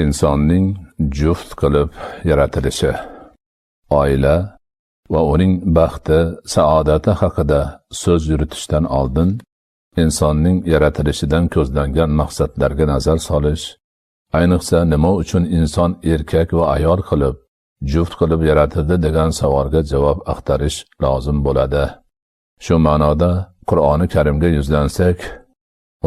Insonning juft qilib yaratilishi, oila va uning baxti, saodati haqida so'z yuritishdan oldin insonning yaratilishidan ko'zlangan maqsadlarga nazar solish, ayniqsa nima uchun inson erkak va ayol qilib, juft qilib yaratildi degan savolga javob axtarish lozim bo'ladi. Shu ma'noda Qur'oni Karimga yuzlansak,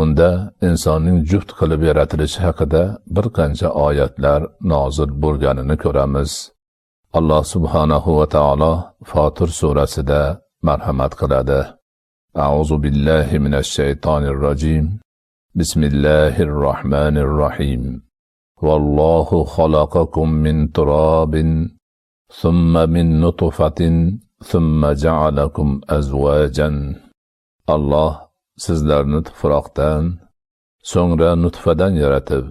unda insonning juft qilib yaratilishi haqida bir qancha oyatlar nozil bo'lganini ko'ramiz. Alloh subhanahu va taolo Fotir surasida marhamat qiladi. A'udhu billahi minash shaytonir rojim. Bismillahir rohmanir rohim. Vallohu xalaqakum min turabin, thumma min nutfatin, thumma ja'alakum azwajan. Alloh sizlarni tuproqdan, so'ngra nutfadan yaratib,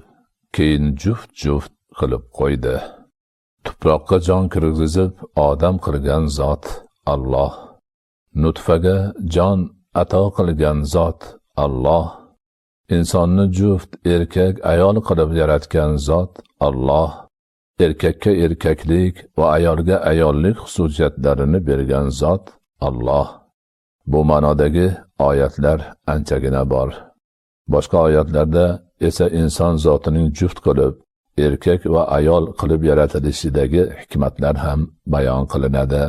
keyin juft qilib qo'ydi. Tuproqqa jon kirgizib odam qilgan zot Alloh. Nutfaga jon ato qilgan zot Alloh. Insonni juft erkak ayol qilib yaratgan zot Alloh. Erkakka erkaklik va ayolga ayollik xususiyatlarini bergan zot Alloh. Bu ma'nodagi oyatlar anchagina bor. Boshqa oyatlarda esa inson zotining juft qilib, erkak va ayol qilib yaratilishidagi hikmatlar ham bayon qilinadi.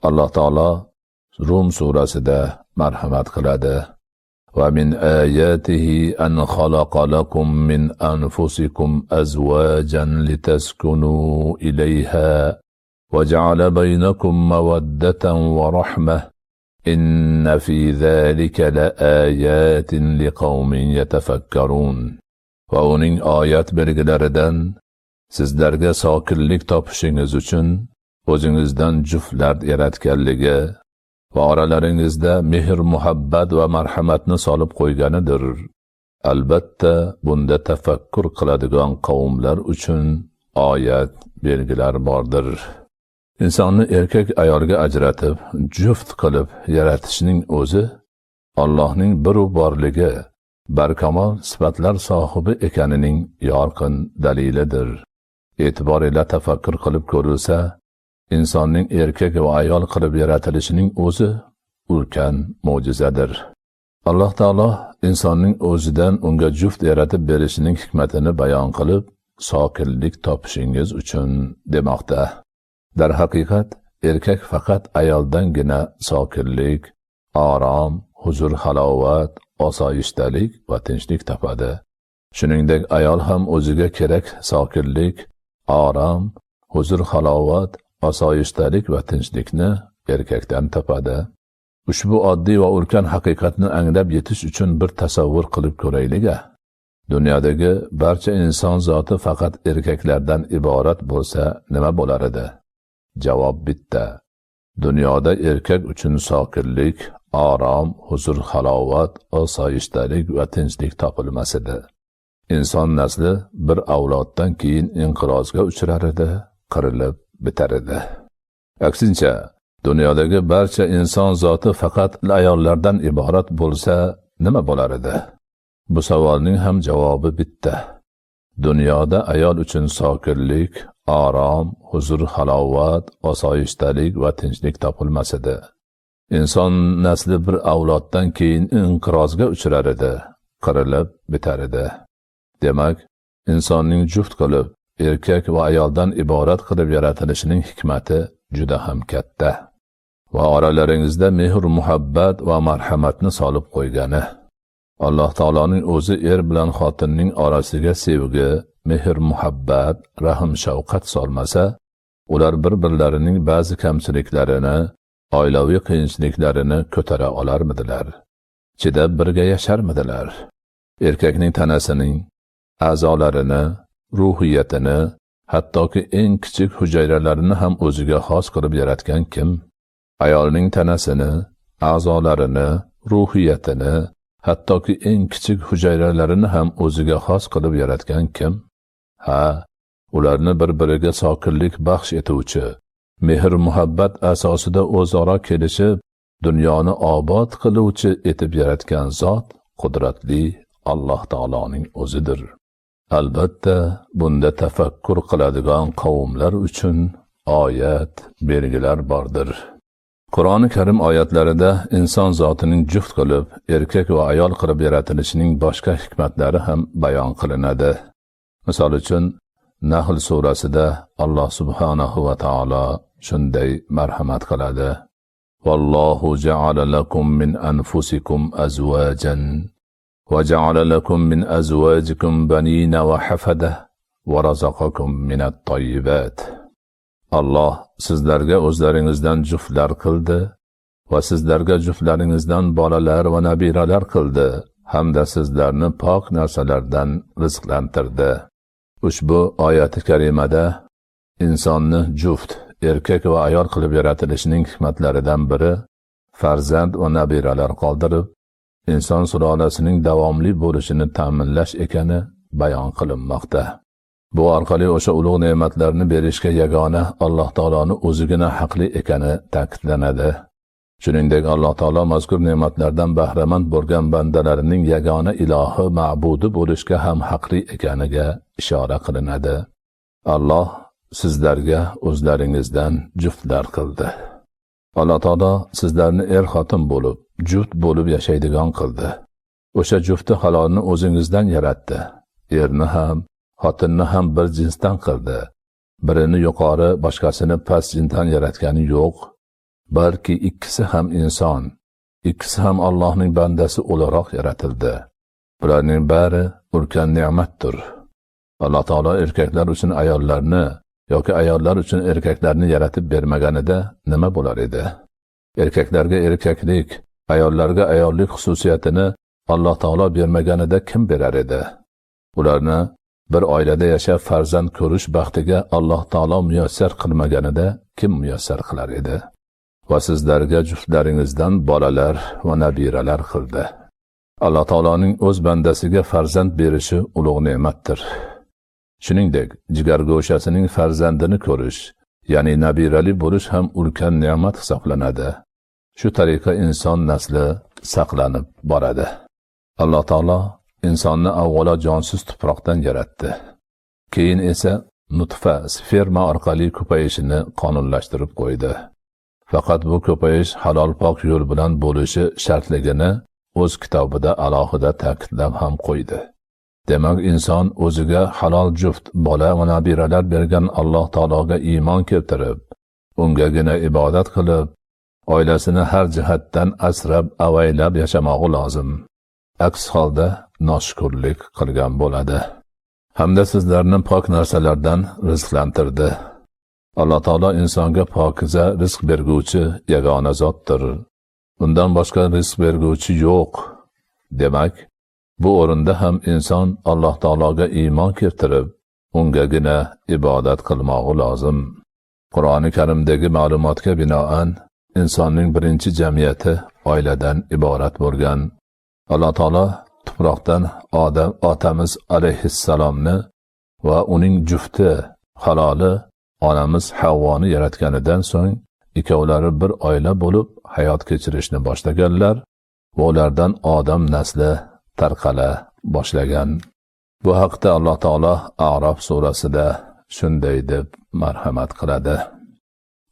Alloh taolo Rum surasida marhamat qiladi. Va min ayatihi an khalaqa lakum min anfusikum azwajan litaskunu ilayha wa ja'ala baynakum mawaddatan wa rahmah. Inna fi zalika laayatin liqaumin yatafakkarun. Va uning oyat belgilaridan sizlarga sokinlik topishingiz uchun o'zingizdan juftlar yaratganligi va oralaringizda mehr, muhabbat va marhamatni solib qo'yganidir. Albatta, bunda tafakkur qiladigan qavmlar uchun oyat belgilar bordir. Insonni erkak ayolga ajratib, juft qilib yaratishning o'zi Allohning bir borligi, barkamol sifatlar sohibi ekanining yorqin dalilidir. E'tibor ila tafakkur qilib ko'rilsa, insonning erkak va ayol qilib yaratilishining o'zi ulkan mo'jizadir. Alloh taolo insonning o'zidan unga juft yaratib berishining hikmatini bayon qilib, sokinlik topishingiz uchun demoqda. Darhaqiqat, erkak faqat ayoldangina sokinlik, orom, huzur, halovat, osoyishtalik va tinchlik topadi. Shuningdek, ayol ham o'ziga kerak sokinlik, orom, huzur, halovat, osoyishtalik va tinchlikni erkakdan topadi. Ushbu oddiy va ulkan haqiqatni anglab yetish uchun bir tasavvur qilib ko'raylik-a. Dunyodagi barcha inson zoti faqat erkaklardan iborat bo'lsa nima bo'lar edi? Javob bitta. Dunyoda erkak uchun sokinlik, orom, huzur, halovat, osoyishtalik va tinchlik topilmas edi. Inson nasli bir avloddan keyin inqirozga uchrar edi, qirilib bitar edi. Aksincha, dunyodagi barcha inson zoti faqat ayollardan iborat bo'lsa nima bo'lar edi? Bu savolning ham javobi bitta. Dunyoda ayol uchun sokinlik, orom, huzur, halovat, osoyishtalik va tinchlik topilmas edi. Inson nasli bir avloddan keyin inqirozga uchrar edi, qirilib bitar edi. Demak, insonning juft qilib, erkak va ayoldan iborat qilib yaratilishining hikmati juda ham katta. Va oralaringizda mehr, muhabbat va marhamatni solib qo'ygani. Alloh taoloning o'zi er bilan xotinning orasiga sevgi, mehr, muhabbat, rahm, shafqat solmasa, ular bir-birlarining ba'zi kamchiliklarini, oilaviy qiyinchiliklarini ko'tara olarmidilar? Chidab birga yasharmidilar? Erkakning tanasining a'zolarini, ruhiyatini, hattoki eng kichik hujayralarini ham o'ziga xos qilib yaratgan kim? Ayolning tanasini, a'zolarini, ruhiyatini, hattoki eng kichik hujayralarini ham o'ziga xos qilib yaratgan kim? Ularni bir-biriga sokinlik baxsh etuvchi, mehr, muhabbat asosida o'zaro kelishib, dunyoni obod qiluvchi etib yaratgan zot qudratli Alloh taoloning o'zidir. Albatta, bunda tafakkur qiladigan qavmlar uchun oyat, belgilar bordir. Qur'oni Karim oyatlarida inson zotining juft qilib, erkak va ayol qilib yaratilishining boshqa hikmatlari ham bayon qilinadi. Misol uchun, Nahl surasida Alloh subhanahu va taolo shunday marhamat qiladi: Vallohu ja'ala lakum min anfusikum azwajan va ja'ala lakum min azwajikum banina va hafada va razaqakum minat tayyibat. Alloh sizlarga o'zlaringizdan juftlar qildi va sizlarga juftlaringizdan bolalar va nabiralar qildi hamda sizlarni pok narsalardan rizqlantirdi. Ushbu oyati karimada insonni juft, erkak va ayol qilib yaratilishining hikmatlaridan biri farzand va nabiralar qoldirib, inson sulolasining davomli bo'lishini ta'minlash ekani bayon qilinmoqda. Bu orqali o'sha ulug' ne'matlarni berishga yagona Alloh taoloni o'zigina haqli ekani ta'kidlanadi. Shuningdek, Alloh taolo mazkur ne'matlardan bahramand bo'lgan bandalarining yagona ilohi ma'budi bo'lishga ham haqli ekaniga ishora qilinadi. Alloh sizlarga o'zlaringizdan juftlar qildi. Alloh taolo sizlarni er-xotin bo'lib, juft bo'lib yashaydigan qildi. O'sha juftni halolni o'zingizdan yaratdi. Erni ham, xotinni ham bir jinsdan qildi. Birini yuqori, boshqasini past jinsdan yaratgani yo'q. Balki ikkisi ham inson, ikkisi ham Allohning bandasi o'laroq yaratildi. Bularning bari ulkan ne'matdir. Alloh taolo erkaklar uchun ayollarni yoki ayollar uchun erkaklarni yaratib bermaganida nima bo'lar edi? Erkaklarga erkaklik, ayollarga ayollik xususiyatini Alloh taolo bermaganida kim berar edi? Ularni bir oilada yashab farzand ko'rish baxtiga Alloh taolo muyassar qilmaganida kim muyassar qilar edi? Va sizlarga juftlaringizdan bolalar va nabiralar qildi. Alloh taoloning o'z bandasiga farzand berishi ulug' ne'matdir. Shuningdek, jigargo'shasining farzandini ko'rish, ya'ni nabirali bo'lish ham ulkan ne'mat hisoblanadi. Shu tariqa inson nasli saqlanib boradi. Alloh taolo insonni avvalo jonsiz tuproqdan yaratdi. Keyin esa nutfa, sperma orqali ko'payishini qonunlashtirib qo'ydi. Faqat bu ko'payish halol pok yo'l bilan bo'lishi shartligini o'z kitobida alohida ta'kidlab ham qo'ydi. Demak, inson o'ziga halol juft, bola va nabiralar bergan Alloh taologa iymon keltirib, ungagina ibodat qilib, oilasini har jihatdan asrab, avaylab yashamog'i lozim. Aks holda noshukrlik qilgan bo'ladi. Hamda sizlarni pok narsalardan rizqlantirdi. Alloh taolo insonga pokiza rizq berguvchi yagona zotdir. Undan boshqa rizq berguvchi yo'q. Demak, bu o'rinda ham inson Alloh taologa iymon keltirib, ungagina ibodat qilmog'i lozim. Qur'oni Karimdagi ma'lumotga binoan insonning birinchi jamiyati oiladan iborat bo'lgan. Alloh taolo tuproqdan Odam otamiz alayhissalomni va uning jufti haloli onamiz Havvoni yaratganidan so'ng ikkovlari bir oila bo'lib hayot kechirishni boshlaganlar va ulardan odam nasli tarqala boshlagan. Bu haqda Alloh taolo A'rof surasida shunday deb marhamat qiladi: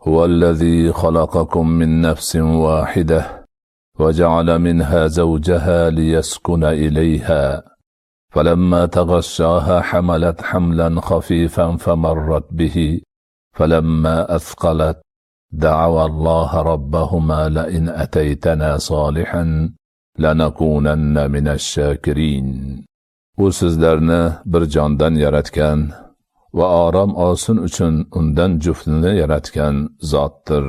Huvallazi xalaqakum min nafsin wahidah va ja'ala minha zawjaha liyaskuna ilayha falamma taghashaha hamalat hamlan khafifan famarrat bihi فلما أثقلت دعوا الله ربهما لئن أتيتنا صالحا لنكونن من الشاكرين. U sizlarni bir jondan yaratgan va orom olsin uchun undan juftini yaratgan zotdir.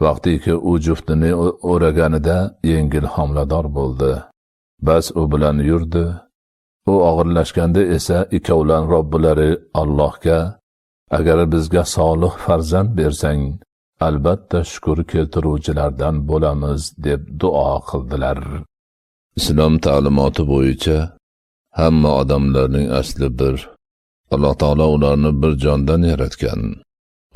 Vaqtiki u juftini o'raganida yengil homilador bo'ldi. Bas u bilan yurdi. U og'irlashganda esa ikkovlan Robbilari Allohga: agar bizga solih farzand bersang, albatta shukr keltiruvchilardan bo'lamiz deb duo qildilar. Islom ta'limoti bo'yicha hamma odamlarning asli bir. Alloh taolo ularni bir jondan yaratgan.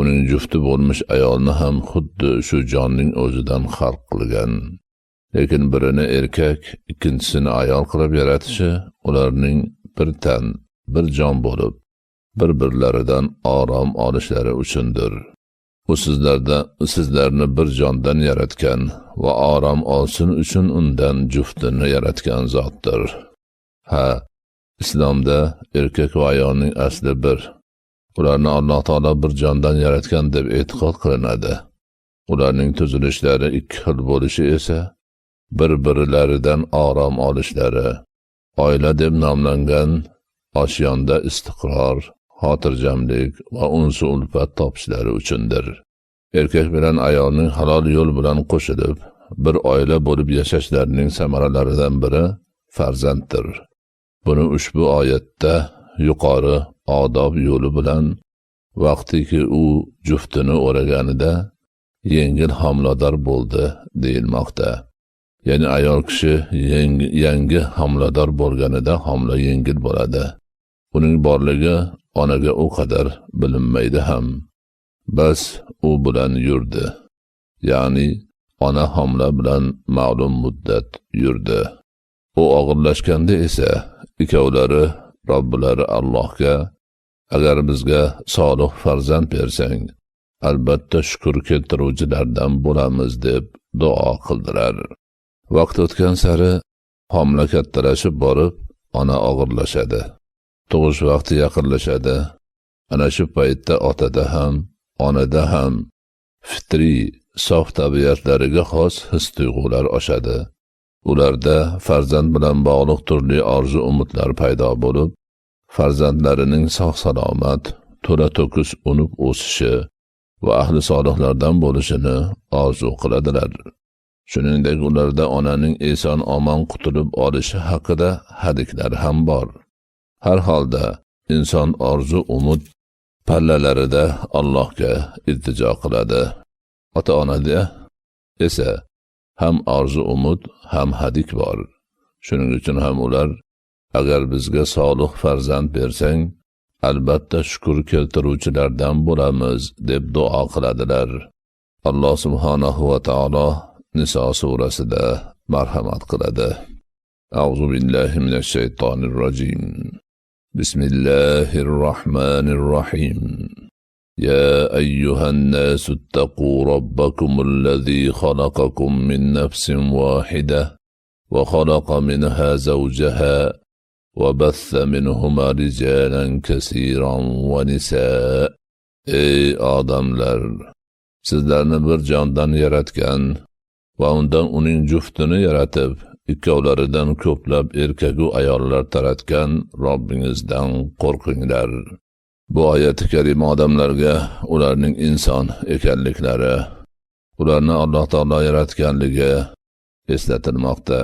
Uning jufti bo'lmish ayolni ham xuddi shu jonning o'zidan xalq qilgan. Lekin birini erkak, ikkinchisini ayol qilib yaratishi ularning bir tan, bir jon bo'lib, bir-birlaridan orom olishlari uchundir. U sizlarni bir jondan yaratgan va orom olsin uchun undan juftini yaratgan zotdir. Ha, islomda erkak va ayolning asli bir. Ularni Alloh taolo bir jondan yaratgan deb e'tiqod qilinadi. Ularning tuzilishlari ikki xil bo'lishi esa bir-birlaridan orom olishlari, oila deb nomlangan oshyonda istiqror, xotirjamlik va unsu ulfat topishlari uchundir. Erkak bilan ayolning halol yo'l bilan qo'shilib, bir oila bo'lib yashashlarining samaralaridan biri farzanddir. Buni ushbu oyatda yuqori odob yo'li bilan vaqtiki u juftini o'raganida yengil homilador bo'ldi deyilmoqda. Ya'ni ayol kishi yangi homilador bo'lganida homila yengil bo'ladi. Uning borligi onaga u qadar bilinmaydi ham. Bas u bilan yurdi. Ya'ni ona homila bilan ma'lum muddat yurdi. U og'irlashganda esa ikkovlari Robbilari Allohga agar bizga solih farzand bersang, albatta shukr keltiruvchilardan bo'lamiz deb duo qildilar. Vaqt o'tgan sari homila kattalashib borib, ona og'irlashadi. Tug'ish vaqti yaqinlashadi. Ana shu paytda otada ham, onada ham fitriy, sof tabiatlariga xos his-tuyg'ular oshadi. Ularda farzand bilan bog'liq turli orzu-umidlar paydo bo'lib, farzandlarining sog'-salomat, to'la-to'kis unib o'sishi va ahli solihlardan bo'lishini orzu qiladilar. Shuningdek, ularda onaning eson-omon qutulib olishi haqida hadiklar ham bor. Har holda inson orzu-umid pallalarida Allohga iltijo qiladi. Ota-onada esa ham orzu-umid, ham hadik bor. Shuning uchun ham ular agar bizga solih farzand bersang, albatta shukr keltiruvchilardan bo'lamiz deb duo qiladilar. Alloh subhanahu va taolo Niso surasida marhamat qiladi. A'udhu billahi minash shaytonir rojim. Bismillahir rohmanir rohim. يا أيها الناس اتقوا ربكم الذي خلقكم من نفس واحدة وخلق منها زوجها وبث منهما رجالا كثيرا ونساء. Ey odamlar, sizlarni bir jondan yaratgan va undan uning juftini yaratib, ikkovlaridan ko'plab erkagu ayollar taratgan Robbingizdan qo'rqinglar. Bu oyat-i karima odamlarga ularning inson ekanliklari, ularni Alloh taolo yaratganligi eslatilmoqda.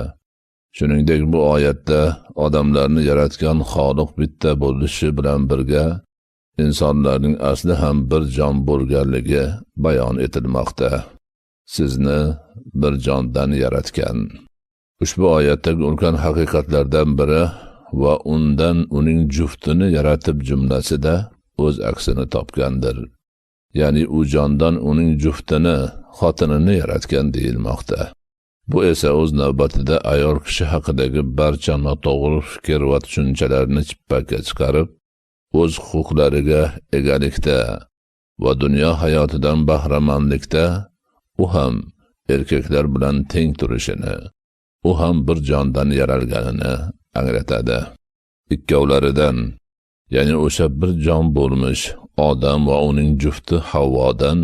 Shuningdek, bu oyatda odamlarni yaratgan Xoliq bitta bo'lishi bilan birga insonlarning asli ham bir jon bo'lganligi bayon etilmoqda. Sizni bir jondan yaratgan. Ushbu oyatdagi ulkan haqiqatlardan biri va undan uning juftini yaratib jumlasida o'z aksini topgandir. Ya'ni u jondan uning juftini, xotinini yaratgan deyilmoqda. Bu esa o'z navbatida ayol kishi haqidagi barcha noto'g'ri fikr va tushunchalarni chippakka chiqarib, o'z huquqlariga egalikda va dunyo hayotidan bahramandlikda u ham erkaklar bilan teng turishini, u ham bir jondan yaralganini anglatadi. Ikkovlaridan, ya'ni o'sha bir jon bo'lmish odam va uning jufti Havvodan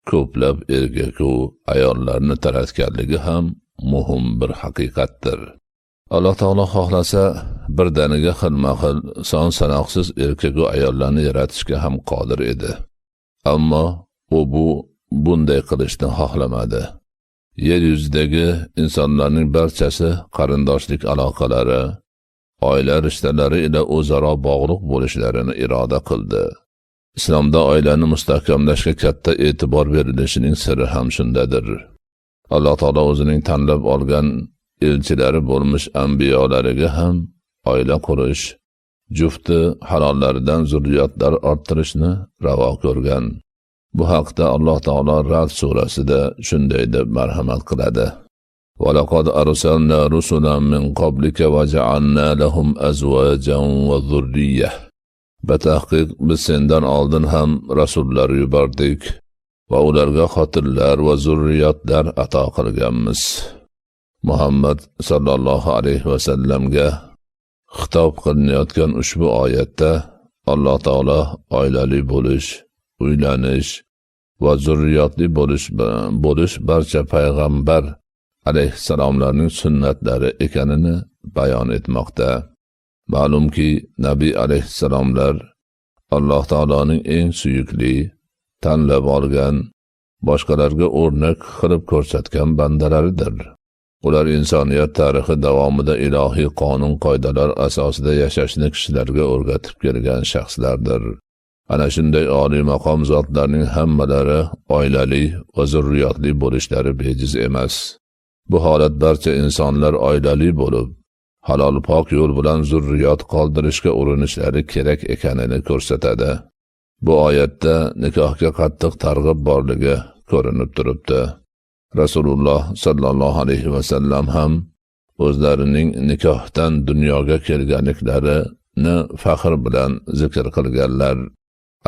ko'plab erkaku ayollarni taratganligi ham muhim bir haqiqatdir. Alloh taolo xohlasa birdaniga xilma-xil son sanoqsiz erkaku ayollarni yaratishga ham qodir edi. Ammo u bunday qilishni xohlamadi. Yer yuzidagi insonlarning barchasi qarindoshlik aloqalari, oila rishtalari ila o'zaro bog'liq bo'lishlarini iroda qildi. Islomda oilani mustahkamlashga katta e'tibor berilishining siri ham shundadir. Alloh taolo o'zining tanlab olgan elchilari bo'lmish anbiyolariga ham oila qurish, jufti halollaridan zurriyotlar orttirishni ravo ko'rgan. Bu haqda Alloh taolo Ra'd surasida shunday deb marhamat qiladi. وَلَقَدْ أَرْسَلْنَا رُسُلًا مِّن قَبْلِكَ وَجَعَلْنَا لَهُمْ أَزْوَاجًا وَذُرِّيَّةً Batahqiq biz sendan oldin ham rasullar yubordik va ularga xotinlar va zurriyotlar ato qilganmiz. Muhammad sallallohu alayhi va sallamga xitob qilinayotgan ushbu oyatda Alloh taolo oilali bo'lish, uylanish va zurriyotli bo'lish barcha payg'ambar alayhissalomlarning sunnatlari ekanini bayon etmoqda. Ma'lumki, Nabiy alayhissalomlar Alloh taoloning eng suyukli, tanlab olgan, boshqalarga o'rnak qilib ko'rsatgan bandalaridir. Ular insoniyat tarixi davomida ilohiy qonun-qoidalar asosida yashashni kishilarga o'rgatib kelgan shaxslardir. Ana shunday oliy maqom zotlarning hammalari oilali va zurriyotli bo'lishlari bejiz emas. Bu holat barcha insonlar oilali bo'lib, halol pok yo'l bilan zurriyot qoldirishga urinishlari kerak ekanini ko'rsatadi. Bu oyatda nikohga qattiq targ'ib borligi ko'rinib turibdi. Rasululloh sallallohu alayhi va sallam ham o'zlarining nikohdan dunyoga kelganliklarini faxr bilan zikr qilganlar.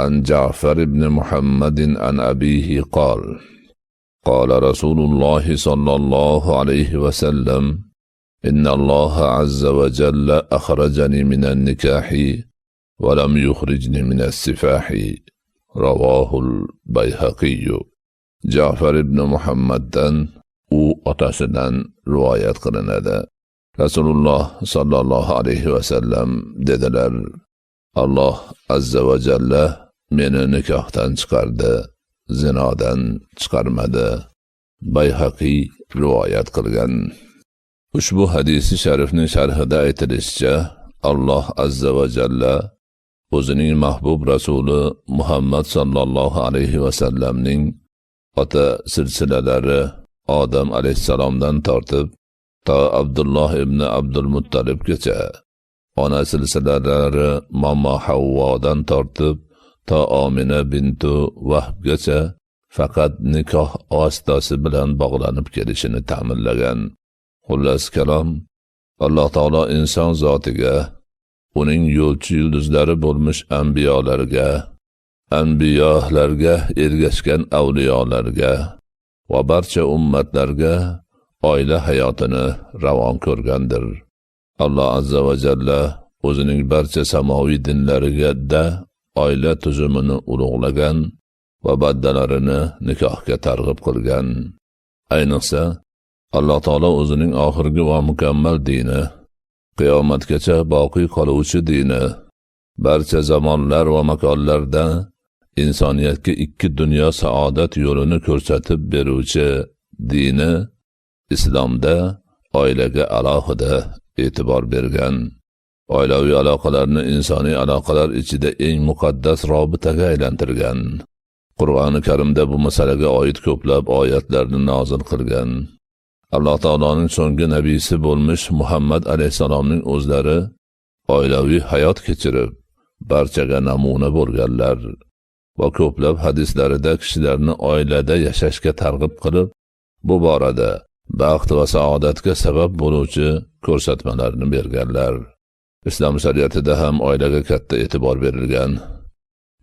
An Ja'far ibn Muhammadin an abihi qala Rasululloh sallallohu alayhi va sallam إن الله عز وجل أخرجني من النكاح ولم يخرجني من السفاح رواه البيهقي Ja'far ibn Muhammaddan u otasidan rivoyat qilinadi. Rasululloh sallallohu alayhi va sallam dedilar: Alloh azza va jalla meni nikohdan chiqardi, zinodan chiqarmadi. Bayhaqiy rivoyat qilgan. Ushbu hadisi sharifning sharhida aytilishicha, Alloh azza va jalla o'zining mahbub rasuli Muhammad sallallohu alayhi va sallamning ota silsilalari Odam alayhissalomdan tortib to Abdulloh ibn Abdul Muttalibgacha, ona silsilalari Mommo Havvodan tortib to Omina bintu Vahbgacha faqat nikoh vositasi bilan bog'lanib kelishini ta'minlagan. Xullas kalom, Alloh taolo inson zotiga, uning yo'lchi yulduzlari bo'lmish anbiyolarga ergashgan avliyolarga va barcha ummatlarga oila hayotini ravon ko'rgandir. Alloh azza va jalla o'zining barcha samoviy dinlariga oila tuzumini ulug'lagan va bandalarini nikohga targ'ib qilgan. Ayniqsa Alloh taolo o'zining oxirgi va mukammal dini, qiyomatgacha boqiy qoluvchi dini, barcha zamonlar va makonlarda insoniyatga ikki dunyo saodat yo'lini ko'rsatib beruvchi dini islomda oilaga alohida e'tibor bergan. Oilaviy aloqalarni insoniy aloqalar ichida eng muqaddas robitaga aylantirgan. Qur'oni Karimda bu masalaga oid ko'plab oyatlarni nozil qilgan. Alloh taoloning so'nggi nabiysi bo'lmish Muhammad alayhisalomning o'zlari oilaviy hayot kechirib, barchaga namuna bo'lganlar va ko'plab hadislarida kishilarni oilada yashashga targ'ib qilib, bu borada baxt va saodatga sabab bo'luvchi ko'rsatmalarni berganlar. Islom shariatida ham oilaga katta e'tibor berilgan.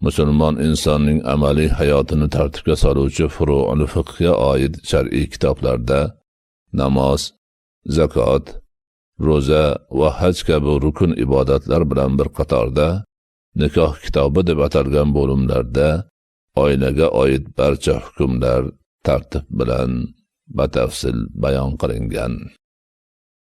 Musulmon insonning amaliy hayotini tartibga soluvchi furu'ul fiqhga oid shar'iy kitoblarda namoz, zakot, ro'za va haj kabi rukun ibodatlar bilan bir qatorda nikoh kitobi deb atalgan bo'limlarda oilaga oid barcha hukmlar tartib bilan batafsil bayon qilingan.